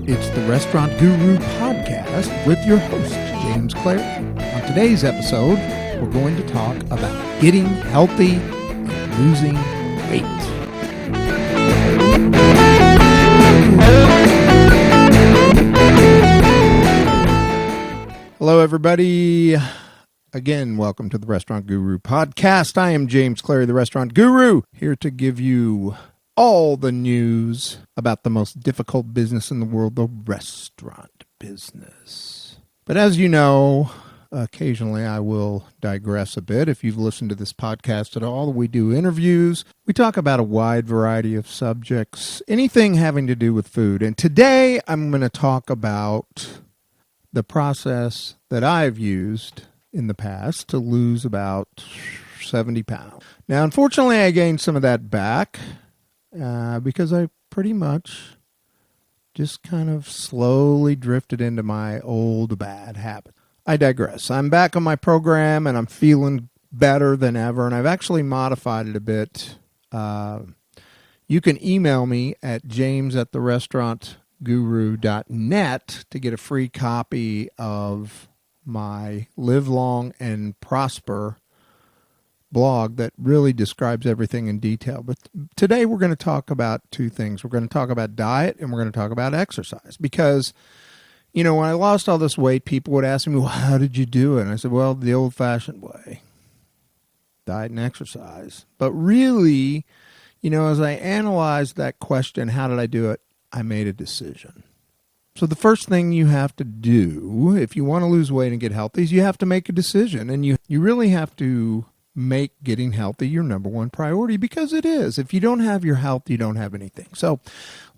It's the Restaurant Guru Podcast with your host, James Clary. On today's episode, we're going to talk about getting healthy and losing weight. Hello, everybody. Again, welcome to the Restaurant Guru Podcast. I am James Clary, the Restaurant Guru, here to give you all the news about the most difficult business in the world, the restaurant business. But as you know, occasionally I will digress a bit. If you've listened to this podcast at all, we do interviews. We talk about a wide variety of subjects, anything having to do with food. And today I'm going to talk about the process that I've used in the past to lose about 70 pounds. Now, unfortunately, I gained some of that back because I pretty much just kind of slowly drifted into my old bad habits. I digress. I'm back on my program and I'm feeling better than ever, and I've actually modified it a bit. You can email me at james@therestaurantguru.net to get a free copy of my Live Long and Prosper blog that really describes everything in detail. But today we're going to talk about two things. We're going to talk about diet and we're going to talk about exercise. Because, you know, when I lost all this weight, people would ask me, well, how did you do it? And I said, well, the old-fashioned way, diet and exercise. But really, you know, as I analyzed that question, how did I do it? I made a decision. So the first thing you have to do if you want to lose weight and get healthy is you have to make a decision. And you really have to make getting healthy your number one priority, because it is. If you don't have your health, you don't have anything. So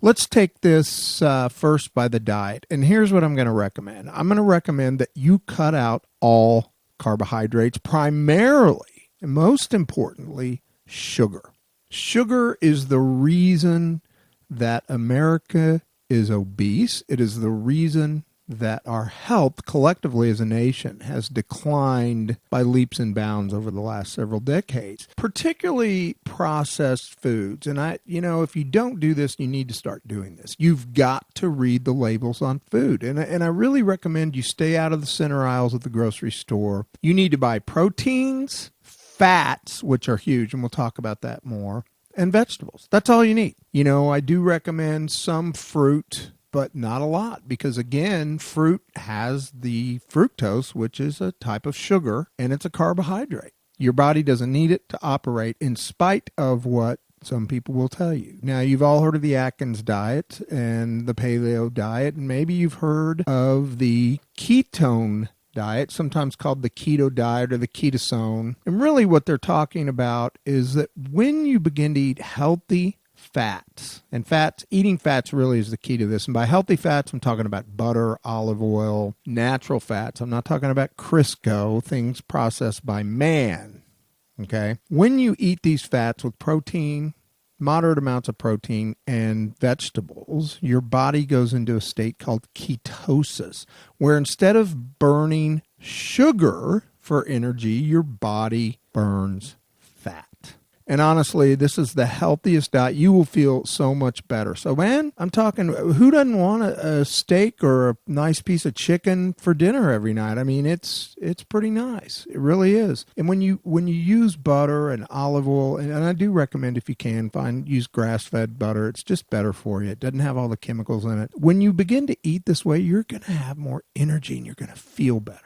let's take this first by the diet. And here's what I'm going to recommend. I'm going to recommend that you cut out all carbohydrates, primarily, and most importantly, sugar. Sugar is the reason that America is obese. It is the reason that our health collectively as a nation has declined by leaps and bounds over the last several decades, particularly processed foods. And if you don't do this, you need to start doing this. You've got to read the labels on food. And I really recommend you stay out of the center aisles of the grocery store. You need to buy proteins, fats, which are huge, and we'll talk about that more, and vegetables. That's all you need. You know, I do recommend some fruit, but not a lot, because again, fruit has the fructose, which is a type of sugar, and it's a carbohydrate. Your body doesn't need it to operate, in spite of what some people will tell you. Now, you've all heard of the Atkins diet and the paleo diet, and maybe you've heard of the ketone diet, sometimes called the keto diet or the ketosone. And really what they're talking about is that when you begin to eat healthy fats, and eating fats really is the key to this. And by healthy fats, I'm talking about butter, olive oil, natural fats. I'm not talking about Crisco, things processed by man. Okay? When you eat these fats with protein, moderate amounts of protein, and vegetables, your body goes into a state called ketosis, where instead of burning sugar for energy, your body burns fat. And honestly, this is the healthiest diet. You will feel so much better. So, man, I'm talking, who doesn't want a steak or a nice piece of chicken for dinner every night? I mean, it's pretty nice. It really is. And when you use butter and olive oil, and I do recommend, if you can, use grass-fed butter. It's just better for you. It doesn't have all the chemicals in it. When you begin to eat this way, you're going to have more energy and you're going to feel better.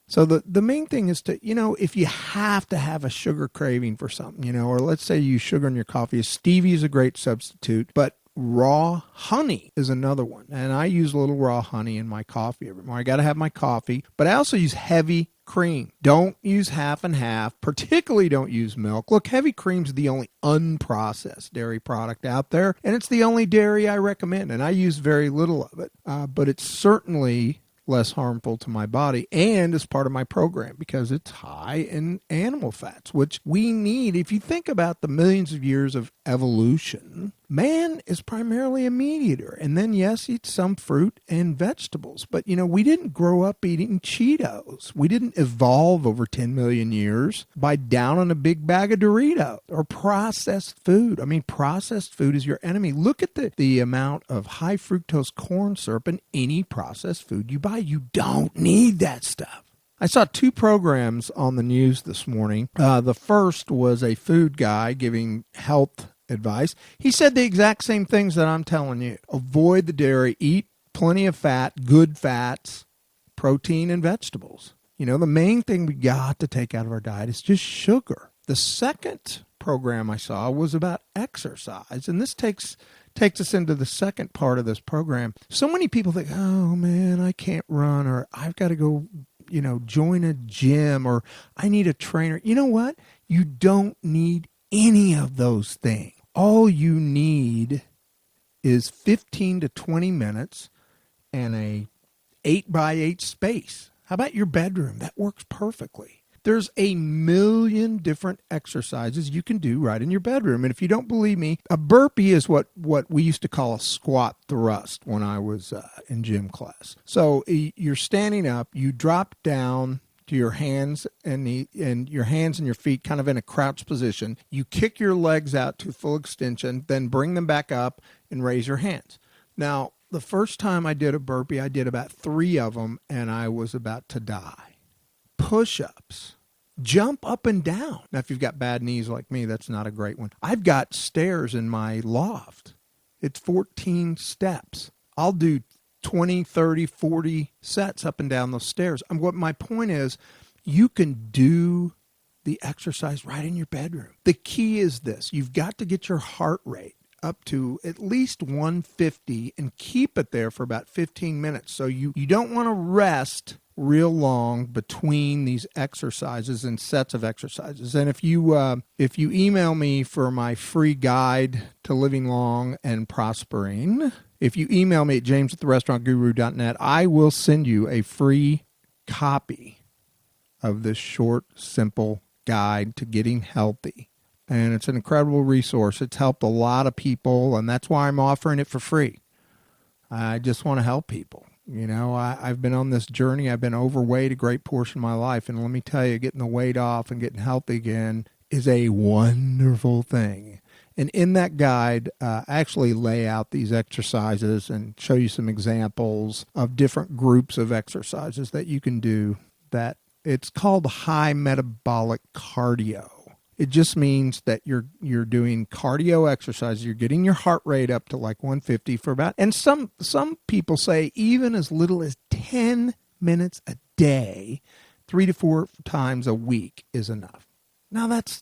So the main thing is to, if you have to have a sugar craving for something, or let's say you use sugar in your coffee, stevia is a great substitute, but raw honey is another one. And I use a little raw honey in my coffee every morning. I got to have my coffee, but I also use heavy cream. Don't use half and half, particularly don't use milk. Look, heavy cream's the only unprocessed dairy product out there, and it's the only dairy I recommend, and I use very little of it, but it's certainly less harmful to my body and as part of my program because it's high in animal fats, which we need. If you think about the millions of years of evolution, Man is primarily a meat eater, and then yes, eats some fruit and vegetables. But we didn't grow up eating Cheetos. We didn't evolve over 10 million years by downing a big bag of Doritos or processed food. I mean, processed food is your enemy. Look at the amount of high fructose corn syrup in any processed food you buy. You don't need that stuff. I saw 2 programs on the news this morning. The first was a food guy giving health advice. He said the exact same things that I'm telling you. Avoid the dairy, eat plenty of fat, good fats, protein, and vegetables. The main thing we got to take out of our diet is just sugar. The second program I saw was about exercise, and this takes us into the second part of this program. So many people think, oh man, I can't run, or I've got to go join a gym, or I need a trainer. You know what? You don't need any of those things. All you need is 15 to 20 minutes and a 8x8 space. How about your bedroom? That works perfectly. There's a million different exercises you can do right in your bedroom. And if you don't believe me, a burpee is what we used to call a squat thrust when I was in gym class. So you're standing up, you drop down to your hands and your hands and your feet kind of in a crouch position. You kick your legs out to full extension, then bring them back up and raise your hands. Now, the first time I did a burpee, I did about 3 of them and I was about to die. Push-ups. Jump up and down. Now, if you've got bad knees like me, that's not a great one. I've got stairs in my loft. It's 14 steps. I'll do 20, 30, 40 sets up and down those stairs. What my point is, you can do the exercise right in your bedroom. The key is this. You've got to get your heart rate up to at least 150 and keep it there for about 15 minutes. So you don't want to rest real long between these exercises and sets of exercises. And if you email me for my free guide to living long and prospering, if you email me at james@therestaurantguru.net, I will send you a free copy of this short, simple guide to getting healthy. And it's an incredible resource. It's helped a lot of people, and that's why I'm offering it for free. I just want to help people. I've been on this journey. I've been overweight a great portion of my life. And let me tell you, getting the weight off and getting healthy again is a wonderful thing. And in that guide, I actually lay out these exercises and show you some examples of different groups of exercises that you can do. That it's called high metabolic cardio. It just means that you're doing cardio exercise. You're getting your heart rate up to like 150 for about, and some people say even as little as 10 minutes a day, 3 to 4 times a week is enough. Now that's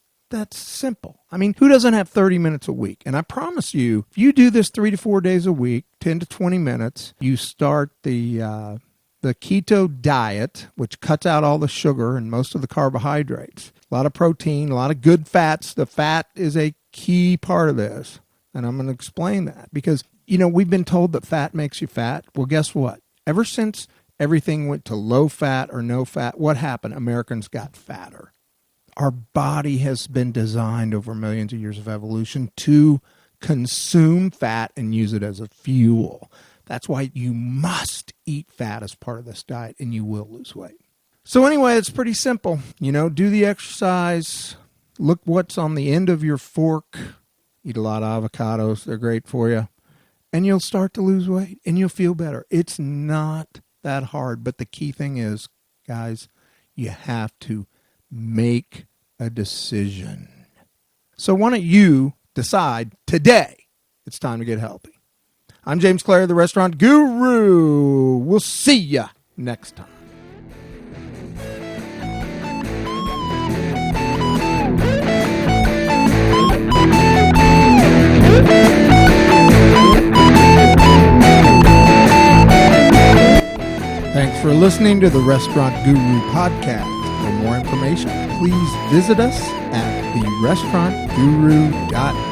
simple. I mean, who doesn't have 30 minutes a week? And I promise you, if you do this 3 to 4 days a week, 10 to 20 minutes, you start the keto diet, which cuts out all the sugar and most of the carbohydrates. A lot of protein, a lot of good fats. The fat is a key part of this. And I'm going to explain that because, we've been told that fat makes you fat. Well, guess what? Ever since everything went to low fat or no fat, what happened? Americans got fatter. Our body has been designed over millions of years of evolution to consume fat and use it as a fuel. That's why you must eat fat as part of this diet and you will lose weight. So anyway, it's pretty simple. Do the exercise, look what's on the end of your fork, eat a lot of avocados, they're great for you, and you'll start to lose weight and you'll feel better. It's not that hard, but the key thing is, guys, you have to make a decision. So why don't you decide today it's time to get healthy? I'm James Clare, the Restaurant Guru. We'll see ya next time. Thanks for listening to the Restaurant Guru podcast. For more information, please visit us at therestaurantguru.net.